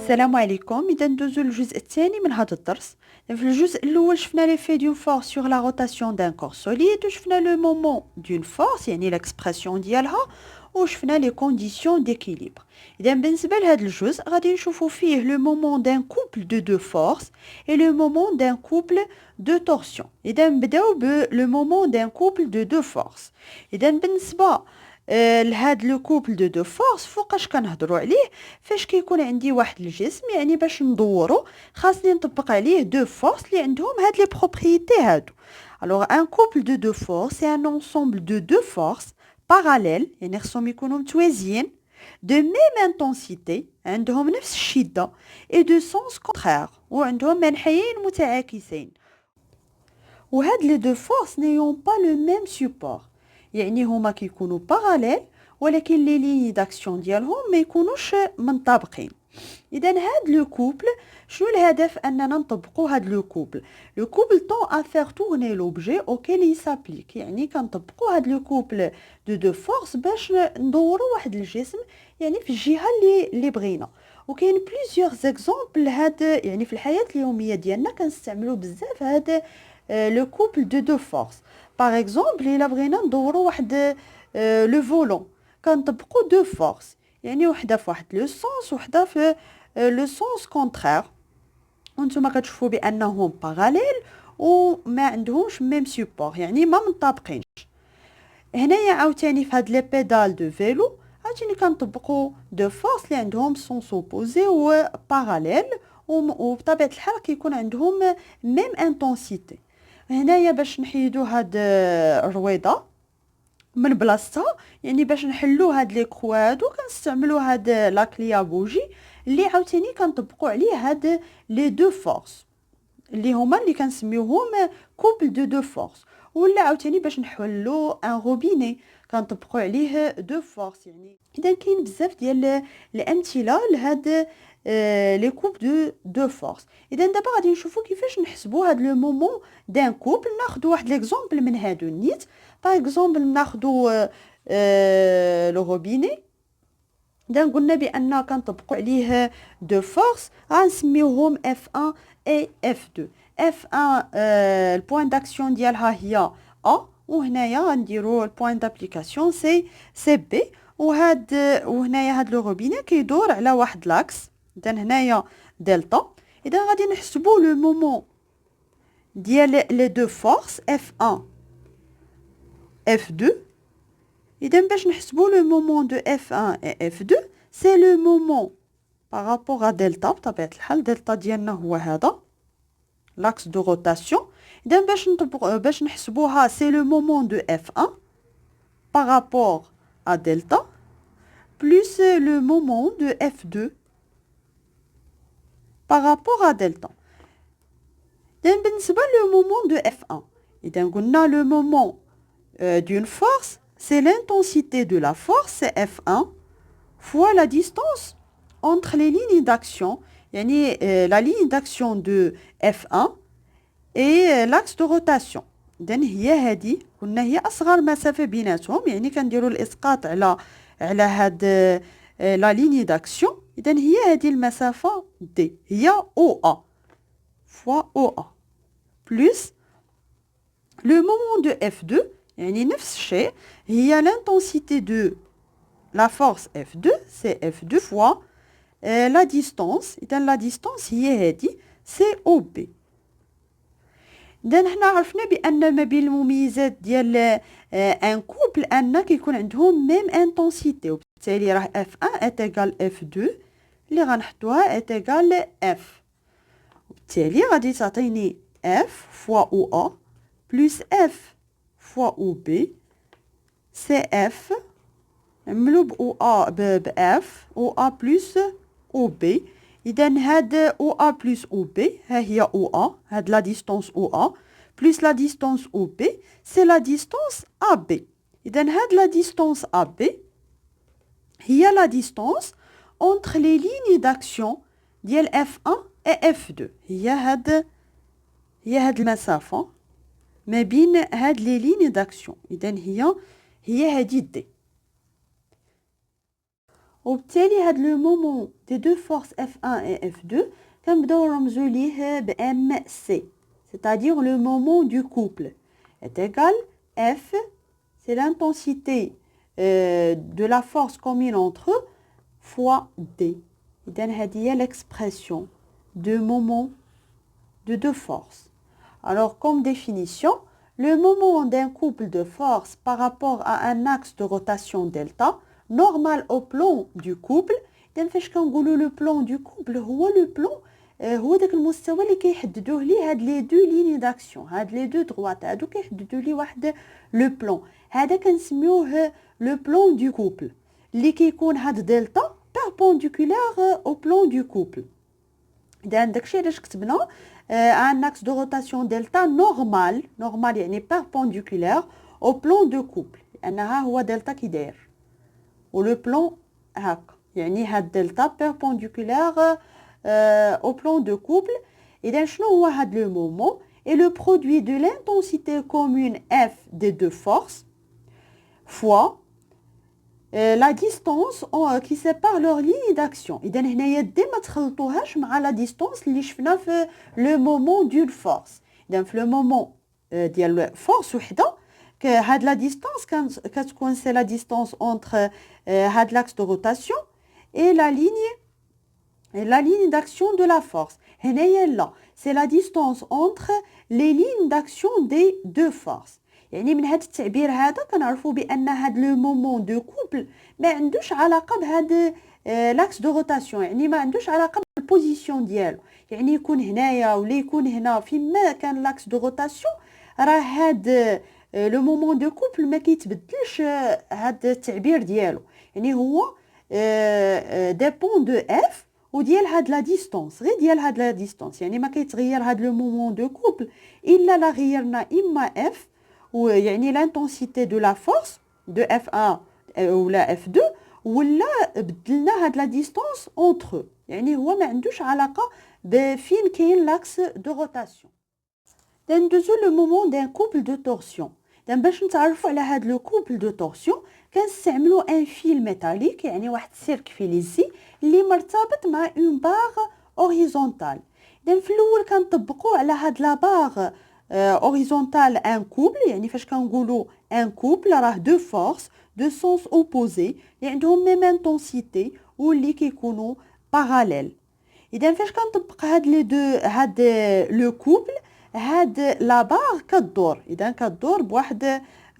السلام عليكم. اذا ندوزو للجزء الثاني من هذا الدرس. في الجزء الاول شفنا لي في دون فورس سور لا روتاسيون دان كور سوليد، وشفنا لو مومون دون فورس يعني ليكسبرسيون ديالها، وشفنا لي كونديسيون ديكيليبر. اذا بالنسبه لهذا الجزء غادي نشوفوا فيه لو مومون دان كوبل دو فورس اي لو مومون دان كوبل دو تورسيون. اذا نبداو بلو مومون دان كوبل دو فورس. اذا بالنسبه لهاد لو كوبل دو فورس فوقاش كنهضروا عليه؟ فاش كيكون عندي واحد الجسم، يعني باش ندورو خاصني نطبق عليه دو فورس اللي عندهم هاد لي بروبريتي هادو. الوغ ان كوبل دو فورس سي ان انسومبل دو فورس باراليل، يعني خصهم يكونوا متوازيين، دو ميم انتونسيتي، عندهم نفس الشده، اي دو سونس كونترير، وعندهم منحيين متعاكسين. وهاد لي دو فورس نيون با لو ميم سوبور، يعني هما كيكونوا باراليل ولكن لي ليني داكسيون ديالهم ما يكونوش منطبقين. اذا هاد لو كوبل شنو الهدف اننا نطبقوا هاد لو كوبل؟ لو كوبل طون ا فير تورني لوبجي اوكيل يسابليك، يعني كنطبقوا هاد لو كوبل دو فورس باش ندوروا واحد الجسم يعني في الجهه اللي بغينا. وكاين بليزيور زيكزامبل هاد، يعني في الحياه اليوميه ديالنا كنستعملوا بزاف هاد لو كوبل دو فورس. باغ اكزومبل الا بغينا ندوروا واحد لو فولون كنطبقوا دو فورس، يعني وحده في واحد لو سونس وحده في لو سونس كونترير، وانتم كتشوفوا بانهم باراليل وما عندهمش ميم سوبور، يعني ما منطابقينش. هنايا عاوتاني في هاد لي بيدال دو فيلو عاوتاني كنطبقوا دو فورس اللي عندهم سونس اوبوزي و باراليل، وبطبيعه الحال كيكون عندهم ميم انتونسيتي. هنايا باش نحيدو هاد الرويضه من بلاصتها، يعني باش نحلو هاد لي كرو هادو كنستعملوا هاد لا كليابوجي اللي عاوتاني كنطبقوا عليه هاد لي دو فورس اللي هما اللي كنسميوهم كوبل دو فورس. ولا عاوتاني باش نحلو ان روبيني كنطبقوا عليه دو فورس. يعني اذا كاين بزاف ديال الامثله لهاد لي كوبل دو فورس. اذا دابا غادي نشوفوا كيفاش نحسبوا هاد لو مومون دان كوبل. ناخذ واحد ليكزامبل من هادو نيت. باغ اكزومبل ناخذوا لو روبيني. اذا قلنا بان كنطبقوا عليه دو فورس غنسميوهم F1 اي F2. F1 البوين داكسيون ديالها هي A، وهنايا غنديروا البوين دابليكاسيون سي بي. وهنايا هاد لو روبيني كيدور على واحد لاكس، اذا هنايا دلتا. اذا غادي نحسبوا لو مومون ديال لي دو فورس F1 F2. اذا باش نحسبوا لو مومون دو F1 et F2 سي لو مومون بارابور ا دلتا. بطبيعه الحال دلتا ديالنا هو هذا لاكس دو روتاسيون. اذا باش نحسبوها سي لو مومون دو F1 بارابور ا دلتا بلس لو مومون دو F2 بارابور ا دلتا. اذا بالنسبه لو مومون دو F1، اذا قلنا لو مومون d'une force, c'est l'intensité de la force, c'est F1, fois la distance entre les lignes d'action, yani la ligne d'action de F1 et l'axe de rotation. إذن هي هذه قلنا هي أصغر مسافة بيناتهم، يعني كنديروا الإسقاط على هاد لا ligne d'action. إذن هي هذه المسافة D، هي OA fois OA plus le moment de F2، يعني نفس الشيء، هي l'intensité de la force F2 c'est F2 fois la distance. إذن la distance هي هذه c'est OB. إذن حنا عرفنا بأن ما بين المميزات ديال ان كوبل أن كيكون عندهم ميم انتونسيتي، وبالتالي راه F1 est égal F2 اللي غنحطوها est égal F، وبالتالي غادي تعطيني F fois OA plus F fois OB CF نعملو ب OA ب F OA plus OB. إذا هاد OA plus OB ها هي OA، هاد لا ديستونس OA plus لا ديستونس OB سي لا ديستونس AB. إذا هاد لا ديستونس AB هي لا ديستونس entre les lignes d'action ديال F1 et F2. هي هاد المسافة ما بين هاد لي لين داكسيون. اذا هي هادي دي. وبالتالي هاد لو مومون دي دو فورس F1 et F2 كنبداو نرمزو ليه ب MC, c'est-à-dire le moment du couple est égal F, c'est l'intensité de la force commune entre eux, fois D. إذن هذه هي l'expression de moment de deux forces. Alors comme définition, le moment d'un couple de forces par rapport à un axe de rotation delta normal au plan du couple. إذن فاش كنقولوا لو بلان دو كوبل هو لو بلان هو داك المستوى اللي كيحددوه ليه هاد لي دو ليني داكسيون, هاد لي دو دغوات هادو كيحددوا ليه واحد لو بلان. هذا كنسميوه لو بلان دو كوبل اللي كيكون هاد دلتا perpendiculaire au plan du couple. إذن داكشي علاش كتبنا un axe de rotation delta normal يعني perpendiculaire au plan de couple, لأنها هو دلتا كي داير ولو بلان هكا, يعني هاد دلتا perpendiculaire au plan de couple. إذن شنو هو هاد لو مومون et le produit de l'intensité commune F des deux forces fois la distance qui sépare leur ligne d'action. إذن هنايا دي ما تخلطوهاش مع لا ديستانس اللي شفنا في لو مومون دو فورس. إذن في لو مومون ديال فورس وحده هاد لا ديستانس كتكون سي لا ديستانس اونتر هاد لاكس دو روتاسيون et la ligne d'action de la force. هنايا لا, c'est la distance entre les lignes d'action des deux forces. يعني من هذا التعبير هذا كنعرفوا بان هاد لو مومون دو كوبل ما عندوش علاقه بهاد لاكس دو روتاسيون, يعني ما عندوش علاقه بالبوزيسيون ديالو, يعني يكون هنايا ولا يكون هنا فيما كان لاكس دو روتاسيون راه هاد لو مومون دو كوبل ما كيتبدلش هاد التعبير ديالو, يعني هو ديبون دو اف وديال هاد لا ديستانس, غير ديال هاد لا ديستانس, يعني ما كيتغير هاد لو مومون دو كوبل الا لا غيرنا اما اف ويعني l'intensité de la force de F1 ou la F2 ولا بدلنا هاد لا ديستانس entre eux, يعني هو ما عندوش علاقه بفين كاين لاكس دو روتاسيون. ندوزو لو مومون دان كوبل دو تورسيون. باش نتعرفوا على هاد لو كوبل دو تورسيون كنستعملوا ان فيل ميتاليك, يعني واحد السلك فلزي اللي مرتبط مع اون باغ اوريزونتال. اذا في الاول كنطبقوا على هاد لا باغ horizontal un couple, يعني فاش كنقولوا un couple راه دو فورس دو سونس اوبوزي اللي عندهم ميم انتونسيتي واللي كيكونوا باراليل. اذا فاش كنطبق هاد لي دو هاد لو كوبل هاد لا باغ كدور, اذا كدور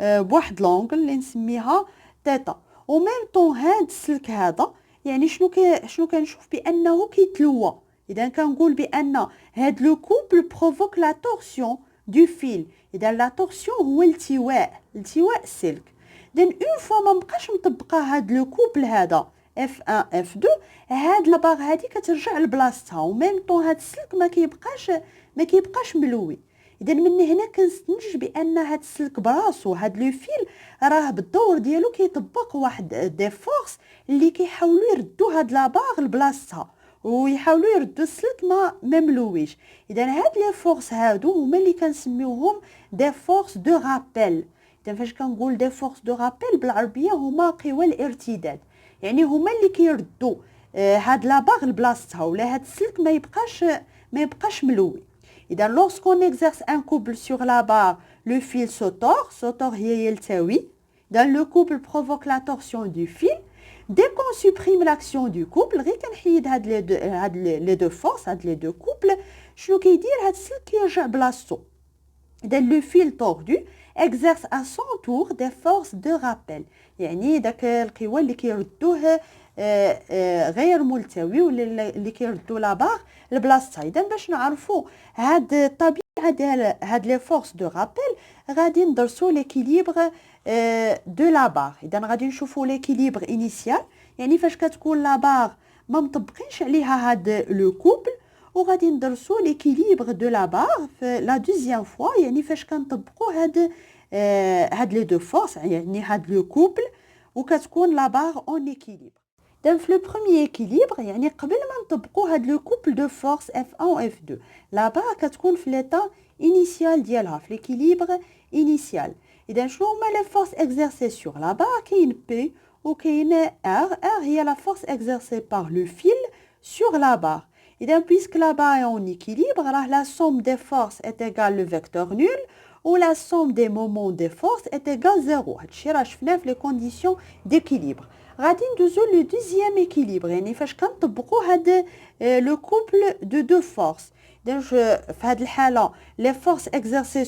بواحد لونغل اللي نسميها تيتا, و ميم طون هاد السلك هذا يعني شنو كنشوف بانه كيتلوى. اذا كنقول بان هاد لو كوبل بروفوك لا تورسيون دو فيل. اذا لا تورسيون هو التواء السلك. اذا اون فوا ما بقاش مطبقه هاد لو كوبل هذا F1 F2 هاد لاباغ هادي كترجع لبلاصتها, وميم طون هاد السلك ما كيبقاش ملوي. اذا من هنا كنستنتج بان هاد السلك براسو هاد لو فيل راه بالدور ديالو كيطبق واحد دي فورس اللي كيحاولوا يردوا هاد لاباغ لبلاصتها ويحاولوا يردوا السلك ما ملويش. اذا هاد لي فورس هادو هما اللي كنسميوهم دي فورس دو رابيل. اذا فاش كنقول دي فورس دو رابيل بالعربيه هما قوى الارتداد, يعني هما اللي كيردوا هاد لاباغ لبلاصتها ولا هاد السلك ما يبقاش ملوي. اذا lorsqu'on exerce un couple sur la barre le fil sauteur هي يلتوي. اذا le couple provoque la torsion du fil. Dès qu'on supprime l'action du couple, غير كنحيد هاد لي دو فورس هاد لي دو كوبل, شنو كيدير هاد السلك كيرجع بلاصتو. اذا لو فيل توردو exerce à son tour des forces de rappel, يعني داك القوى اللي كيردوه غير ملتوي ولا اللي كيردوا لاباغ لبلاصتها. اذا باش نعرفوا هاد الطبيعه ديال هاد لي فورس دو رابيل غادي ندرسوا ليكيليبر دو لاباغ. اذا غادي نشوفوا ليكيليبر انيسيال, يعني فاش كتكون لاباغ ما مطبقينش عليها هاد لو كوبل, وغادي ندرسوا ليكيليبر دو لاباغ في لا دوزيام فوا, يعني فاش كنطبقوا هاد لي دو فورس يعني هاد لو كوبل وكتكون لاباغ اون ايكيليبر. dans le premier équilibre يعني قبل ما نطبقوا هاد لو كوبل دو فورس F1 و F2 لابا كتكون في ليطا انيسيال ديالها في ليكيليبر انيسيال. اذا شنو هما لي فورس اكزيرسي سور لابا كاين بي وكاين R هي la force exercée par le fil sur la barre. Et bien, puisque la barre est en équilibre, alors la somme des forces est égale le vecteur nul ou la somme des moments des forces est égale 0. هادشي راه شفناه في les conditions d'équilibre. غادي ندوزو le deuxième équilibre. يعني فاش كنطبقوا هاد le couple de deux forces. Donc في هاد الحالة les forces exercées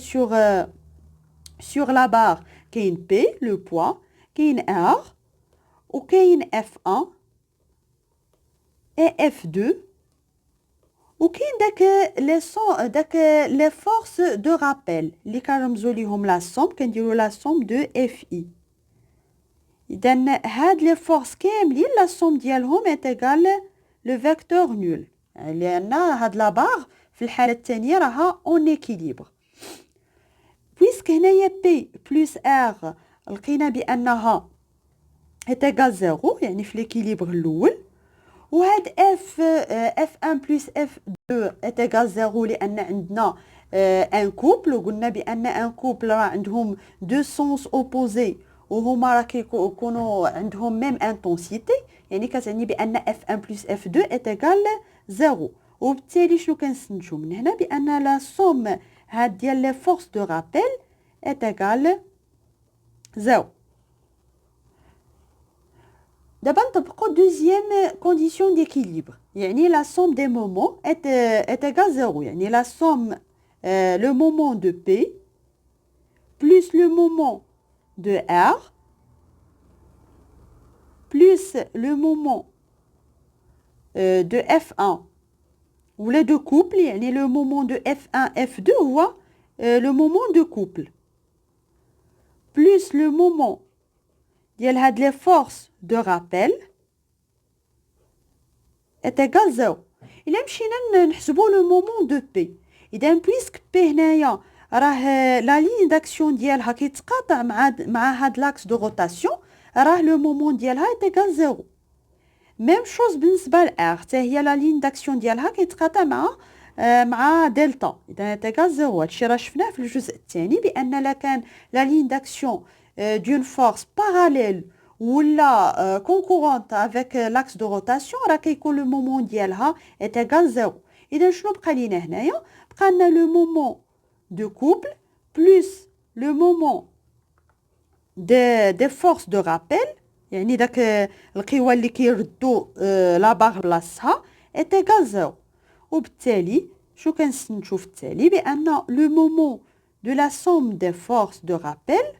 sur la barre كاين P le poids, كاين R وكاين F1 et F2 وكاين داك les forces de rappel اللي كنرمزوا ليهم لا somme كنديروا لا somme de FI. إذا هاد les forces كاملين لا somme ديالهم est égale le vecteur nul لأن هاد لا بار في الحالة الثانية راها en équilibre. puisque هنايا P plus R لقينا بأنها est égale 0 يعني في l'équilibre الأول وهاد F1 plus F2 est égal 0 لأن عندنا un couple وقلنا بأن un couple راه عندهم deux sens opposés وهما راه كيكونوا عندهم même intensité يعني كتعني بأن F1 plus F2 est égal 0 وبالتالي شنو كنستنتجو من هنا بأن لا somme هاد ديال لي forces de rappel est égal 0. D'abord, نطبقوا deuxième condition d'équilibre. يعني la somme des moments est égale 0. يعني la somme, le moment de P plus le moment de R plus le moment de F1 ou les deux couples. يعني le moment de F1, F2 هو le moment de couple plus le moment ديال هاد les forces de rappel est égal 0. إلا مشينا نحسبوا le moment de P. إذا puisque P هنايا راه la ligne d'action ديالها كيتقاطع مع هاد l'axe de rotation راه le moment ديالها est égal 0. même chose بالنسبة ل R حتى هي la ligne d'action ديالها كيتقاطع مع دلتا إذا est égal 0. هادشي راه شفناه في الجزء الثاني بأن لا كان la ligne d'action d'une force parallèle ou la concurrente avec l'axe de rotation راه كيكون le moment ديالها est égal 0. إذا شنو بقى لينا هنايا بقى لنا le moment de couple plus le moment des forces de rappel يعني داك القوى اللي كيردوا لا باغ بلاصتها est égal 0. وبالتالي شو كنستنتجو في التالي بأن le moment de la somme des forces de rappel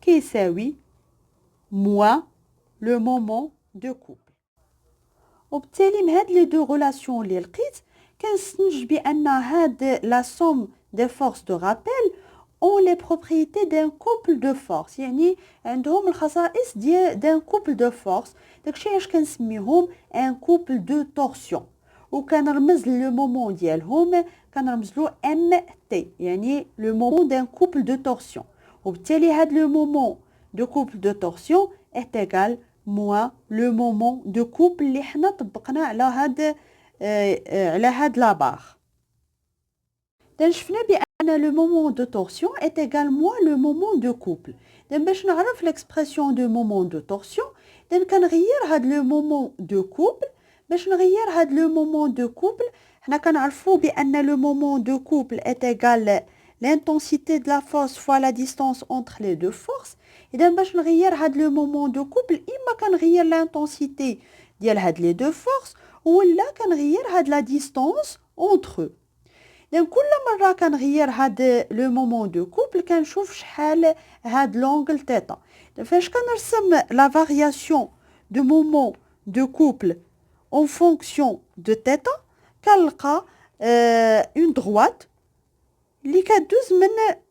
كيساوي moins le moment de couple. وبالتالي من هاد لي دو ريلاسيون اللي لقيت كنستنتج بأن هاد la somme des forces de rappel ont les propriétés d'un couple de force يعني عندهم الخصائص ديال d'un couple de force داكشي علاش كنسميهم un couple de torsion وكنرمز لو مومون ديالهم كنرمزلو MT يعني le moment d'un couple de torsion. وبالتالي هاد le moment de couple de torsion est égal moins le moment de couple اللي حنا طبقنا على هاد لا باغ. شفنا بأن le moment de torsion est égal moins le moment de couple. باش نعرف l'expression de moment de torsion كنغير هاد le moment de couple. باش نغير هاد le moment de couple حنا كنعرفوا بأن le moment de couple est égal l'intensité de la force fois la distance entre les deux forces. إذا باش نغير هاد le moment de couple إما كنغير l'intensité ديال هاد les deux forces ولا كنغير هاد la distance entre eux. إذا كل مرة كنغير هاد le moment de couple كنشوف شحال هاد l'angle θ. فاش كنرسم la variation de moment de couple en fonction de θ كنلقى une droite اللي كدوز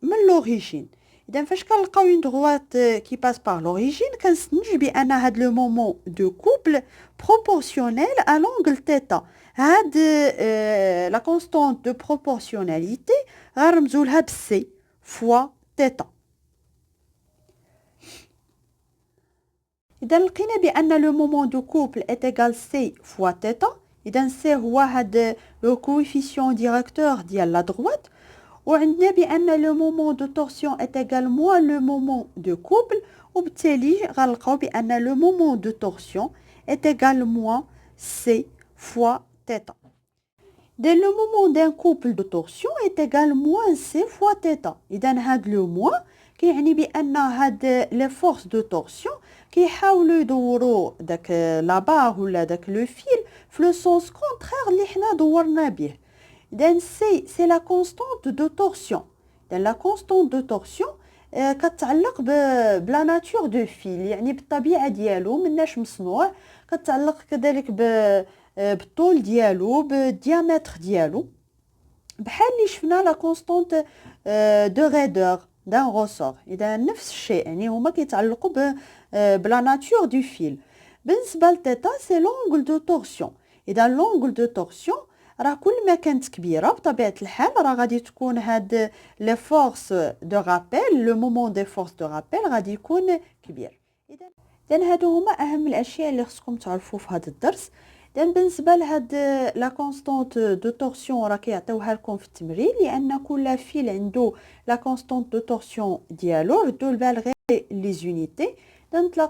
من l'origine. إذا فاش كنلقاو une droite qui passe par l'origine كنستنتج بأن هاد le moment de couple proportionnel à l'angle θ. هاد la constante de proportionnalité غنرمزو لها ب C fois θ. إذا لقينا بأن le moment de couple est égal C fois θ. إذا C هو هاد le coefficient directeur ديال la droite. وعندنا بان لو مومون دو تورسيون est également le moment de couple وبالتالي غنلقاو بان لو مومون دو تورسيون est également C fois θ. Le moment d'un couple de torsion est égal moins C fois θ. إذا هاد لو موا كيعني بأن هاد لي فورس دو تورسيون كيحاولوا يدوروا داك لا بار ولا داك لو فيل في لو سونس كونترير اللي حنا دورنا به. إذا سي لا كونستانت دو تورسيون. إذا لا كونستانت دو تورسيون كتعلق بلا ناتور دو فيل، يعني بالطبيعة ديالو مناش مصنوع، كتعلق كذلك بالطول ديالو، بالديامتر ديالو، بحال اللي شفنا لا كونستانت دو غيدور دان غوسور. اذا نفس الشيء، يعني هما كيتعلقوا بلا ناتور دو فيل. بالنسبه لتيتا سي لونغل دو تورسيون. اذا لونغل دو تورسيون راه كل ما كانت كبيره بطبيعه الحال راه غادي تكون هاد لي فورس دو رابيل، لو مومون دي فورس دو رابيل غادي يكون كبير. اذا هادو هما اهم الاشياء اللي خصكم تعرفوا في هذا الدرس. بالنسبه لهاد لا كونستانت دو تورسيون راه كيعطيوها لكم في التمرين، لان كل فيل عنده لا كونستانت دو تورسيون ديالو. ردوا البال غير لي زونيتي. نتلاقاو